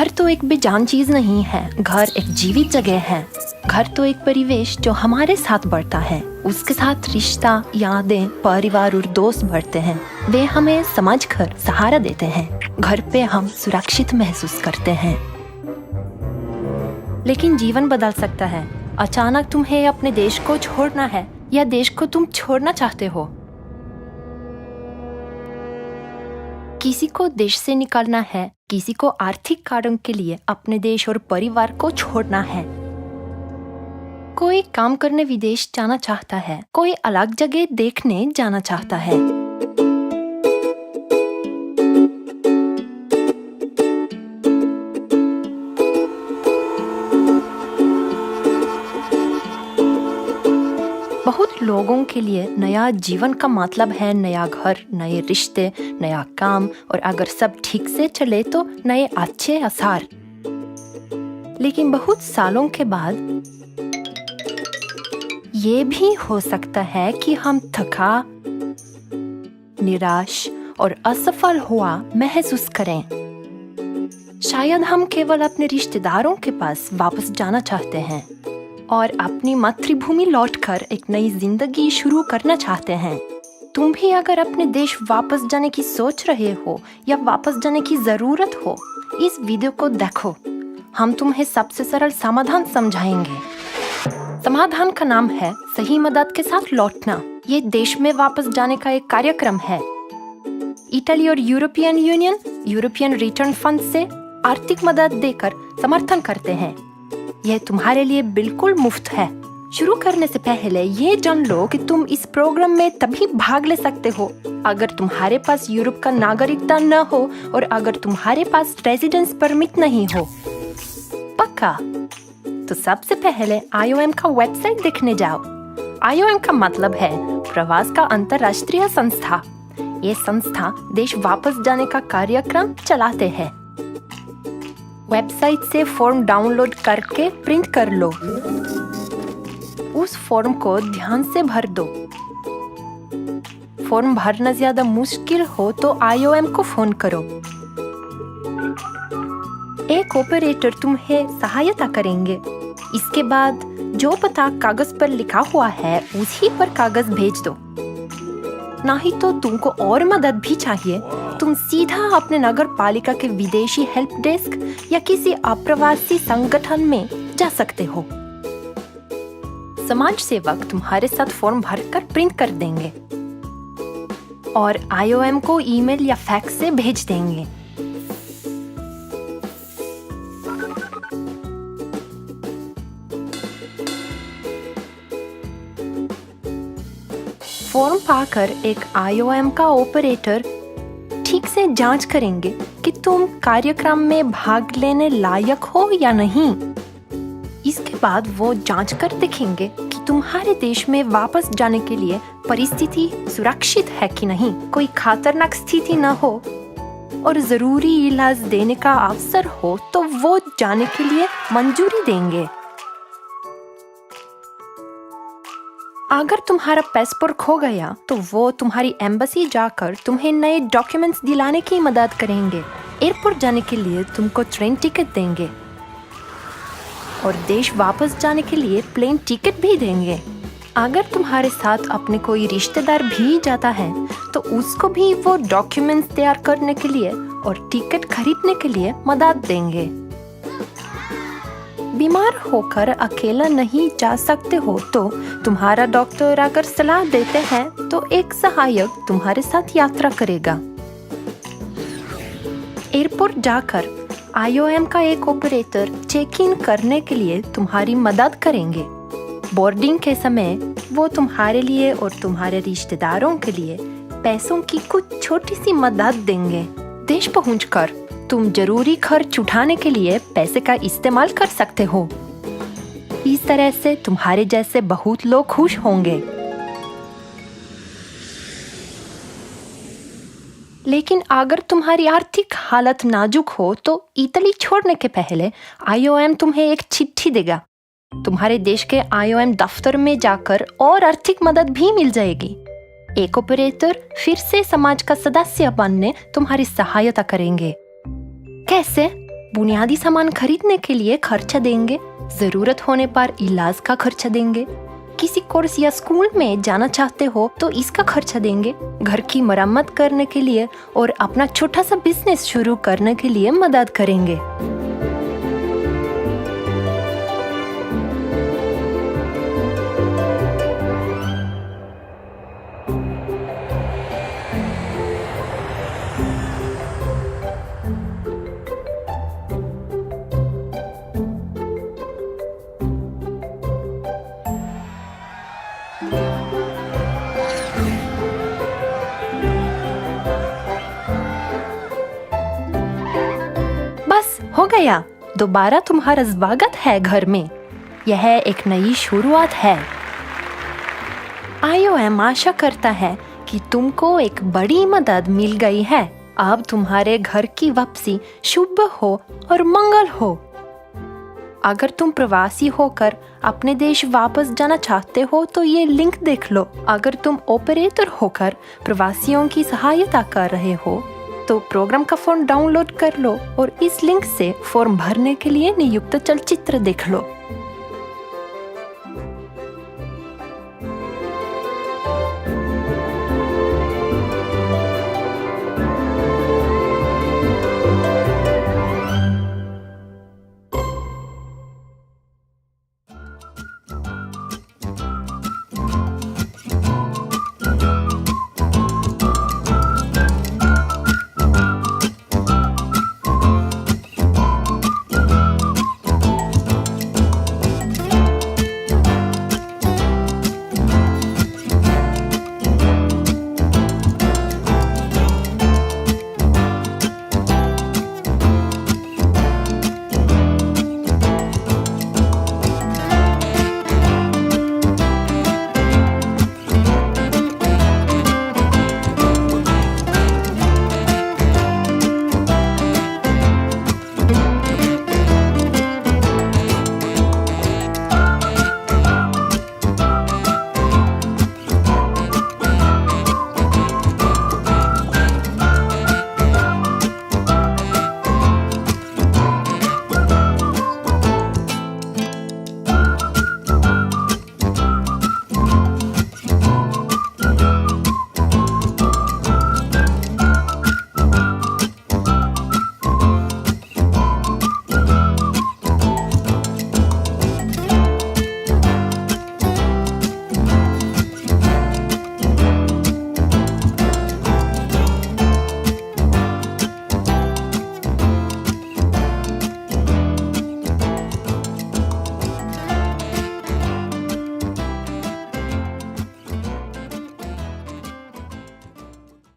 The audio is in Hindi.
घर तो एक बेजान चीज नहीं है, घर एक जीवित जगह है। घर तो एक परिवेश जो हमारे साथ बढ़ता है, उसके साथ रिश्ता, यादें, परिवार और दोस्त बढ़ते हैं। वे हमें समझकर सहारा देते हैं। घर पे हम सुरक्षित महसूस करते हैं। लेकिन जीवन बदल सकता है। अचानक तुम्हें अपने देश को छोड़ना है या देश को तुम छोड़ना चाहते हो। किसी को देश से निकालना है, किसी को आर्थिक कारण के लिए अपने देश और परिवार को छोड़ना है। कोई काम करने विदेश जाना चाहता है, कोई अलग जगह देखने जाना चाहता है। बहुत लोगों के लिए नया जीवन का मतलब है नया घर, नए रिश्ते, नया काम और अगर सब ठीक से चले तो नए अच्छे अवसर। लेकिन बहुत सालों के बाद ये भी हो सकता है कि हम थका, निराश और असफल हुआ महसूस करें। शायद हम केवल अपने रिश्तेदारों के पास वापस जाना चाहते हैं और अपनी मातृभूमि लौटकर एक नई जिंदगी शुरू करना चाहते हैं। तुम भी अगर अपने देश वापस जाने की सोच रहे हो या वापस जाने की जरूरत हो, इस वीडियो को देखो। हम तुम्हें सबसे सरल समाधान समझाएंगे। समाधान का नाम है सही मदद के साथ लौटना। ये देश में वापस जाने का एक कार्यक्रम है। इटली और European union European return fund से आर्थिक मदद देकर समर्थन करते हैं। यह तुम्हारे लिए बिल्कुल मुफ्त है। शुरू करने से पहले ये जान लो कि तुम इस प्रोग्राम में तभी भाग ले सकते हो अगर तुम्हारे पास यूरोप का नागरिकता न हो और अगर तुम्हारे पास रेजिडेंस परमिट नहीं हो। पक्का? तो सबसे पहले IOM का वेबसाइट देखने जाओ। IOM का मतलब है प्रवास का अंतर्राष्ट्रीय संस्था। ये संस्था देश वापस जाने का कार्यक्रम चलाते हैं। वेबसाइट से फॉर्म डाउनलोड करके प्रिंट कर लो। उस फॉर्म को ध्यान से भर दो। फॉर्म भरना ज्यादा मुश्किल हो तो IOM को फोन करो। एक ऑपरेटर तुम्हें सहायता करेंगे। इसके बाद जो पता कागज पर लिखा हुआ है उसी पर कागज भेज दो। नहीं तो तुमको और मदद भी चाहिए, तुम सीधा अपने नगर पालिका के विदेशी हेल्प डेस्क या किसी अप्रवासी संगठन में जा सकते हो। समाज सेवक तुम्हारे साथ फॉर्म भरकर प्रिंट कर देंगे और IOM को ईमेल या फैक्स से भेज देंगे। फॉर्म पाकर एक IOM का ऑपरेटर ठीक से जांच करेंगे कि तुम कार्यक्रम में भाग लेने लायक हो या नहीं। इसके बाद वो जांच कर देखेंगे कि तुम्हारे देश में वापस जाने के लिए परिस्थिति सुरक्षित है कि नहीं, कोई खतरनाक स्थिति न हो और जरूरी इलाज देने का अवसर हो तो वो जाने के लिए मंजूरी देंगे। अगर तुम्हारा पासपोर्ट खो गया तो वो तुम्हारी एम्बेसी जाकर तुम्हें नए डॉक्यूमेंट्स दिलाने की मदद करेंगे। एयरपोर्ट जाने के लिए तुमको ट्रेन टिकट देंगे और देश वापस जाने के लिए प्लेन टिकट भी देंगे। अगर तुम्हारे साथ अपने कोई रिश्तेदार भी जाता है तो उसको भी वो डॉक्यूमेंट्स तैयार करने के लिए और टिकट खरीदने के लिए मदद देंगे। बीमार होकर अकेला नहीं जा सकते हो तो तुम्हारा डॉक्टर अगर सलाह देते हैं तो एक सहायक तुम्हारे साथ यात्रा करेगा। एयरपोर्ट जाकर IOM का एक ऑपरेटर चेक इन करने के लिए तुम्हारी मदद करेंगे। बोर्डिंग के समय वो तुम्हारे लिए और तुम्हारे रिश्तेदारों के लिए पैसों की कुछ छोटी सी मदद देंगे। देश पहुंचकर तुम जरूरी खर्च उठाने के लिए पैसे का इस्तेमाल कर सकते हो। इस तरह से तुम्हारे जैसे बहुत लोग खुश होंगे। लेकिन अगर तुम्हारी आर्थिक हालत नाजुक हो तो इटली छोड़ने के पहले IOM तुम्हें एक चिट्ठी देगा। तुम्हारे देश के IOM दफ्तर में जाकर और आर्थिक मदद भी मिल जाएगी। एक ऑपरेटर फिर से समाज का सदस्य बनने तुम्हारी सहायता करेंगे। कैसे? बुनियादी सामान खरीदने के लिए खर्चा देंगे, जरूरत होने पर इलाज का खर्चा देंगे। किसी कोर्स या स्कूल में जाना चाहते हो तो इसका खर्चा देंगे। घर की मरम्मत करने के लिए और अपना छोटा सा बिजनेस शुरू करने के लिए मदद करेंगे। बस हो गया, दोबारा तुम्हारा स्वागत है घर में। यह एक नई शुरुआत है। IOM आशा करता है कि तुमको एक बड़ी मदद मिल गई है। अब तुम्हारे घर की वापसी शुभ हो और मंगल हो। अगर तुम प्रवासी होकर अपने देश वापस जाना चाहते हो तो ये लिंक देख लो। अगर तुम ऑपरेटर होकर प्रवासियों की सहायता कर रहे हो तो प्रोग्राम का फॉर्म डाउनलोड कर लो और इस लिंक से फॉर्म भरने के लिए नियुक्त चलचित्र देख लो।